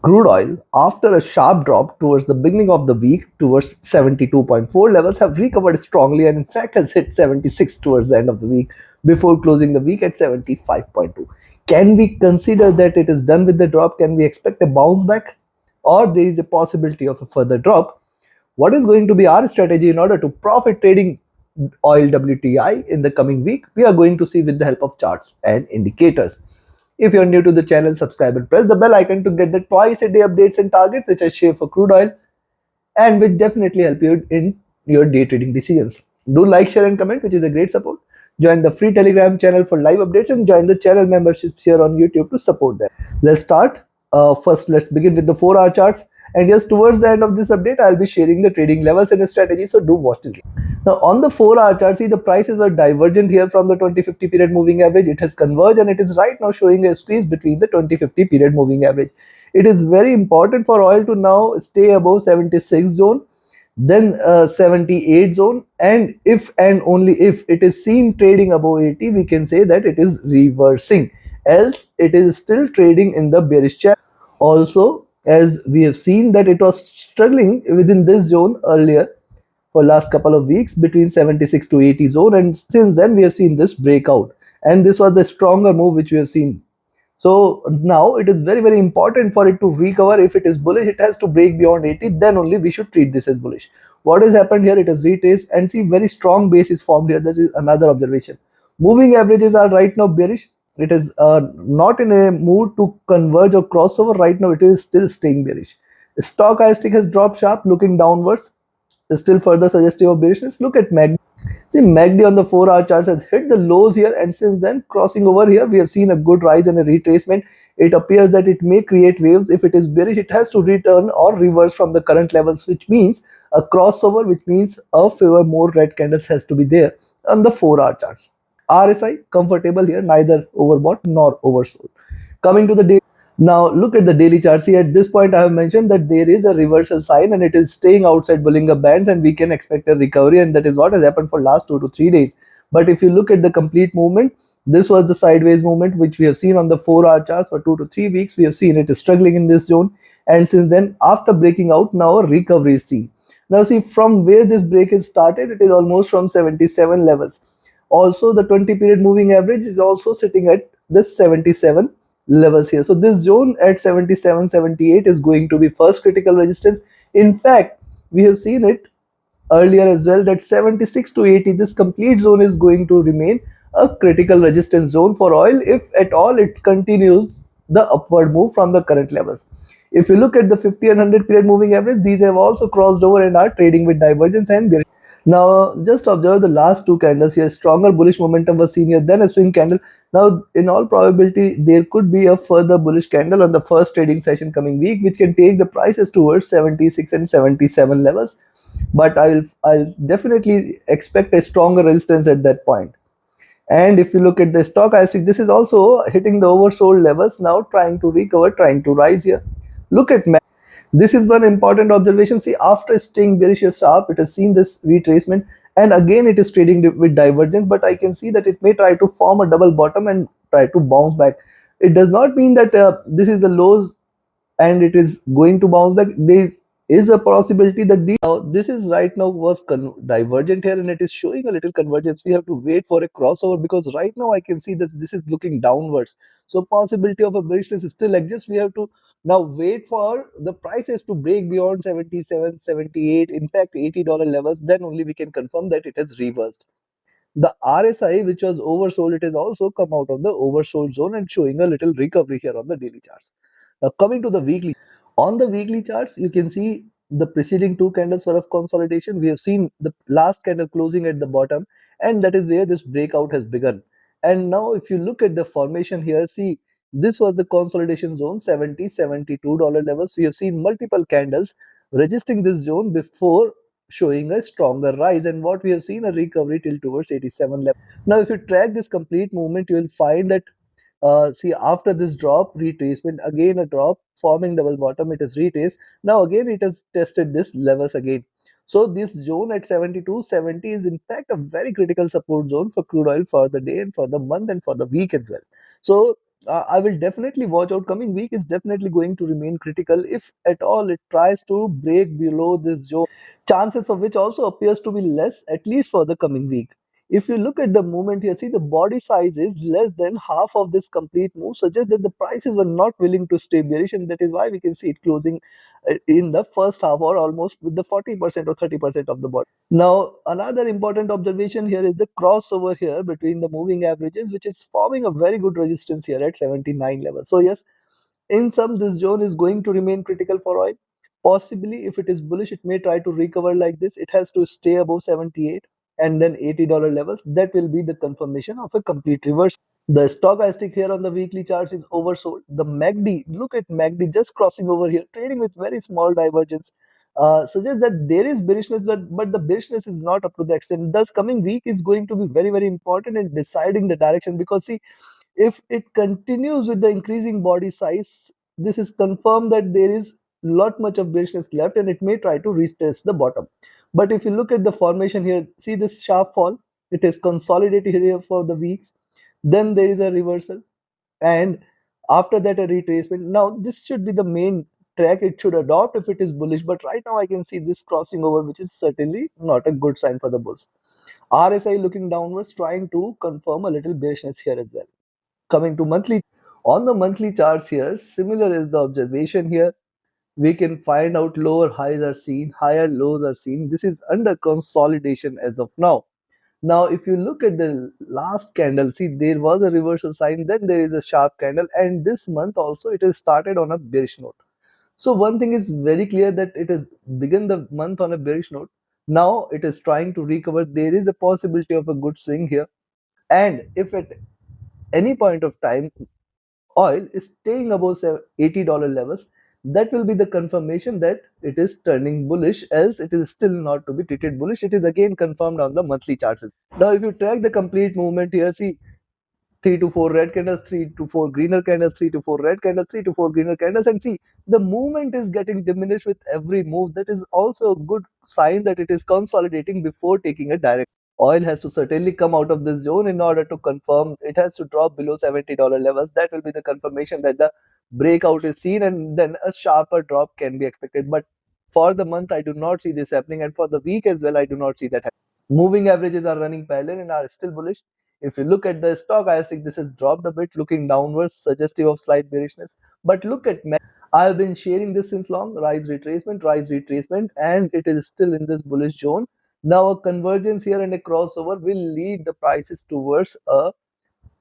Crude oil, after a sharp drop towards the beginning of the week towards 72.4 levels, have recovered strongly and in fact has hit 76 towards the end of the week before closing the week at 75.2. Can we consider that it is done with the drop? Can we expect a bounce back? Or there is a possibility of a further drop? What is going to be our strategy in order to profit trading oil WTI in the coming week? We are going to see with the help of charts and indicators. If you're new to the channel, subscribe and press the bell icon to get the twice a day updates and targets which I share for crude oil and which definitely help you in your day trading decisions. Do like, share and comment, which is a great support. Join the free Telegram channel for live updates and join the channel memberships here on YouTube to support them. Let's start. First, let's begin with the 4-hour charts. And just towards the end of this update, I'll be sharing the trading levels and strategy. So do watch this. Now on the 4-hour chart, see the prices are divergent here from the 20-50 period moving average. It has converged and it is right now showing a squeeze between the 20-50 period moving average. It is very important for oil to now stay above 76 zone, then 78 zone, and if and only if it is seen trading above 80, we can say that it is reversing. Else it is still trading in the bearish channel. Also, as we have seen that it was struggling within this zone earlier for last couple of weeks between 76 to 80 zone, and since then we have seen this breakout, and this was the stronger move which we have seen. So now it is very important for it to recover. If it is bullish, it has to break beyond 80, then only we should treat this as bullish. What has happened here? It has retraced and see very strong base is formed here. This is another observation. Moving averages are right now bearish. It is not in a mood to converge or crossover. Right now it is still staying bearish. Stochastic has dropped sharp, looking downwards, still further suggestive of bearishness. Look at MACD. See, MACD on the 4-hour charts has hit the lows here, and since then crossing over here, we have seen a good rise and a retracement. It appears that it may create waves. If it is bearish, it has to return or reverse from the current levels, which means a crossover, which means a fewer more red candles has to be there on the 4-hour charts. RSI comfortable here, neither overbought nor oversold. Coming to the day. Now look at the daily chart. See, at this point I have mentioned that there is a reversal sign and it is staying outside Bollinger Bands and we can expect a recovery, and that is what has happened for last 2 to 3 days. But if you look at the complete movement, this was the sideways movement which we have seen on the 4-hour charts for 2 to 3 weeks. We have seen it is struggling in this zone, and since then after breaking out, now a recovery is seen. Now see, from where this break is started, it is almost from 77 levels. Also the 20 period moving average is also sitting at this 77 levels here. So this zone at 77 78 is going to be first critical resistance. In fact, we have seen it earlier as well that 76 to 80, this complete zone is going to remain a critical resistance zone for oil if at all it continues the upward move from the current levels. If you look at the 50 and 100 period moving average, these have also crossed over and are trading with divergence and bearish. Now just observe the last two candles here. Stronger bullish momentum was seen here, then a swing candle. Now in all probability there could be a further bullish candle on the first trading session coming week, which can take the prices towards 76 and 77 levels. But I'll definitely expect a stronger resistance at that point. And if you look at the stochastic, this is also hitting the oversold levels, now trying to recover, trying to rise here. Look at this is one important observation. See, after staying bearish or sharp, it has seen this retracement and again it is trading with divergence, but I can see that it may try to form a double bottom and try to bounce back. It does not mean that this is the lows and it is going to bounce back. There is a possibility that this is right now was divergent here and it is showing a little convergence. We have to wait for a crossover because right now I can see this is looking downwards. So possibility of a bearishness still exists. We have to now wait for the prices to break beyond 77 78, in fact $80 levels, then only we can confirm that it has reversed. The RSI, which was oversold, it has also come out of the oversold zone and showing a little recovery here on the daily charts. Now coming to the weekly. On the weekly charts, you can see the preceding two candles were of consolidation. We have seen the last candle closing at the bottom, and that is where this breakout has begun. And now if you look at the formation here, see, this was the consolidation zone, 70 $72 levels. We have seen multiple candles resisting this zone before showing a stronger rise, and what we have seen a recovery till towards 87 level. Now if you track this complete movement, you will find that see, after this drop, retracement, again a drop, forming double bottom, it is retraced. Now again it has tested this levels again. So this zone at 72.70 is in fact a very critical support zone for crude oil for the day and for the month and for the week as well. So I will definitely watch out. Coming week is definitely going to remain critical. If at all it tries to break below this zone, chances of which also appears to be less, at least for the coming week. If you look at the movement here, see the body size is less than half of this complete move, suggests that the prices were not willing to stay bearish, and that is why we can see it closing in the first half or almost with the 40% or 30% of the body. Now, another important observation here is the crossover here between the moving averages, which is forming a very good resistance here at 79 level. So yes, in sum, this zone is going to remain critical for oil. Possibly, if it is bullish, it may try to recover like this. It has to stay above 78 and then $80 levels. That will be the confirmation of a complete reversal. The stochastic here on the weekly charts is oversold. The MACD, look at MACD just crossing over here, trading with very small divergence. Suggests that there is bearishness, but the bearishness is not up to the extent. Thus, coming week is going to be very, very important in deciding the direction, because see, if it continues with the increasing body size, this is confirmed that there is lot much of bearishness left and it may try to retest the bottom. But if you look at the formation here, see this sharp fall, it is consolidated here for the weeks, then there is a reversal, and after that a retracement. Now this should be the main track it should adopt if it is bullish, but right now I can see this crossing over, which is certainly not a good sign for the bulls. RSI looking downwards, trying to confirm a little bearishness here as well. Coming to monthly, on the monthly charts here, similar is the observation here. We can find out lower highs are seen, higher lows are seen. This is under consolidation as of now. Now, if you look at the last candle, see there was a reversal sign, then there is a sharp candle, and this month also it has started on a bearish note. So one thing is very clear, that it has begun the month on a bearish note. Now it is trying to recover. There is a possibility of a good swing here, and if at any point of time oil is staying above $80 levels, that will be the confirmation that it is turning bullish, else it is still not to be treated bullish. It is again confirmed on the monthly charts. Now, if you track the complete movement here, see 3 to 4 red candles, 3 to 4 greener candles, 3 to 4 red candles, 3 to 4 greener candles, and see the movement is getting diminished with every move. That is also a good sign that it is consolidating before taking a direct. Oil has to certainly come out of this zone in order to confirm. It has to drop below $70 levels. That will be the confirmation that the breakout is seen, and then a sharper drop can be expected. But for the month, I do not see this happening, and for the week as well, I do not see that happening. Moving averages are running parallel and are still bullish. If you look at the stochastic, this has dropped a bit, looking downwards, suggestive of slight bearishness. But look at I have been sharing this since long. Rise retracement, and it is still in this bullish zone. Now a convergence here and a crossover will lead the prices towards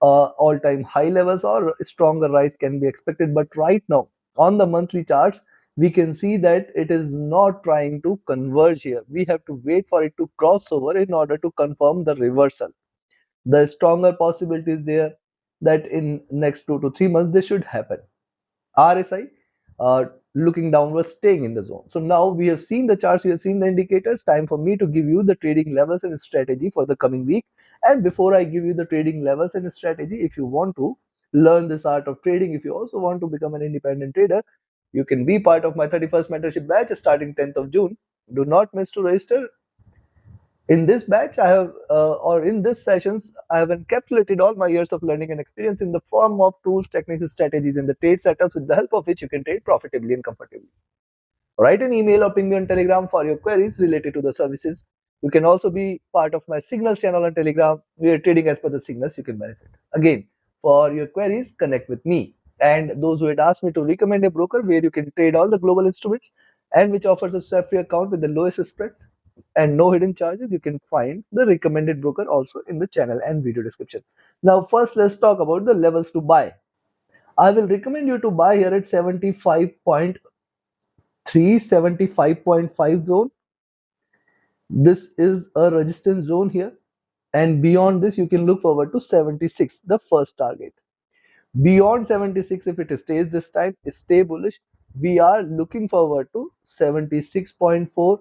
all-time high levels, or stronger rise can be expected. But right now, on the monthly charts, we can see that it is not trying to converge here. We have to wait for it to cross over in order to confirm the reversal. The stronger possibility is there that in next 2 to 3 months this should happen. RSI looking downwards, staying in the zone. So now we have seen the charts, we have seen the indicators. Time for me to give you the trading levels and strategy for the coming week. And before I give you the trading levels and strategy, if you want to learn this art of trading, if you also want to become an independent trader, you can be part of my 31st mentorship batch starting 10th of June. Do not miss to register. In this batch, I have, or in this sessions, I have encapsulated all my years of learning and experience in the form of tools, techniques, strategies, and the trade setups with the help of which you can trade profitably and comfortably. Write an email or ping me on Telegram for your queries related to the services. You can also be part of my signals channel on Telegram. We are trading as per the signals you can benefit. Again, for your queries, connect with me. And those who had asked me to recommend a broker where you can trade all the global instruments and which offers a swap-free account with the lowest spreads and no hidden charges, you can find the recommended broker also in the channel and video description. Now, first, let's talk about the levels to buy. I will recommend you to buy here at 75.3, 75.5 zone. This is a resistance zone here, and beyond this you can look forward to 76, the first target. Beyond 76, if it stays this time, stay bullish. We are looking forward to 76.4,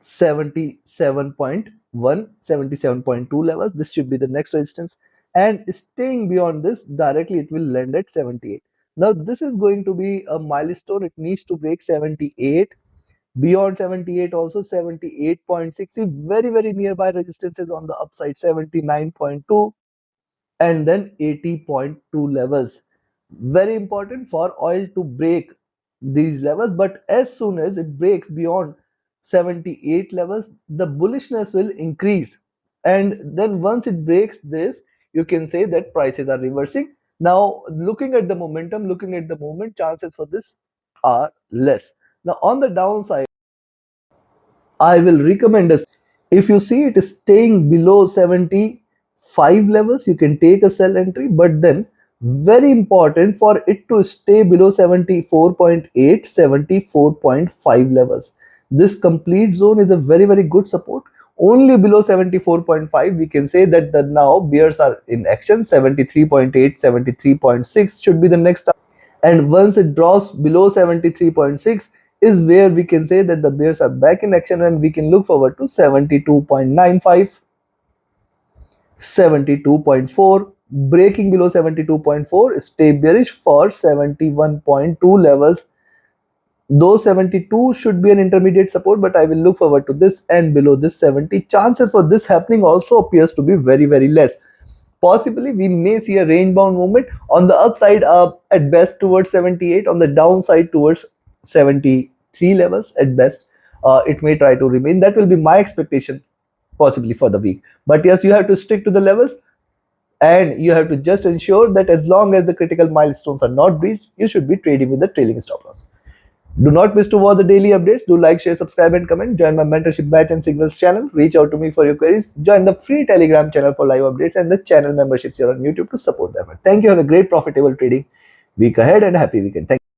77.1, 77.2 levels. This should be the next resistance, and staying beyond this directly it will land at 78. Now this is going to be a milestone. It needs to break 78. Beyond 78 also 78.6. See, very nearby resistances on the upside, 79.2, and then 80.2 levels. Very important for oil to break these levels, but as soon as it breaks beyond 78 levels, the bullishness will increase. And then once it breaks this, you can say that prices are reversing. Now, looking at the momentum, looking at the movement, chances for this are less. Now, on the downside, I will recommend us, if you see it is staying below 75 levels, you can take a sell entry, but then very important for it to stay below 74.8, 74.5 levels. This complete zone is a very good support. Only below 74.5 we can say that the now bears are in action. 73.8, 73.6 should be the next target, and once it drops below 73.6 is where we can say that the bears are back in action, and we can look forward to 72.95, 72.4. Breaking below 72.4, stay bearish for 71.2 levels. Though 72 should be an intermediate support, but I will look forward to this, and below this 70, chances for this happening also appears to be very less. Possibly we may see a range bound movement on the upside at best towards 78, on the downside towards 73 levels at best. It may try to remain. That will be my expectation possibly for the week. But yes, you have to stick to the levels, and you have to just ensure that as long as the critical milestones are not breached, you should be trading with the trailing stop loss. Do not miss to watch the daily updates. Do like, share, subscribe, and comment. Join my mentorship batch and signals channel. Reach out to me for your queries. Join the free Telegram channel for live updates and the channel memberships here on YouTube to support them. Thank you. Have a great profitable trading week ahead and happy weekend. Thank you.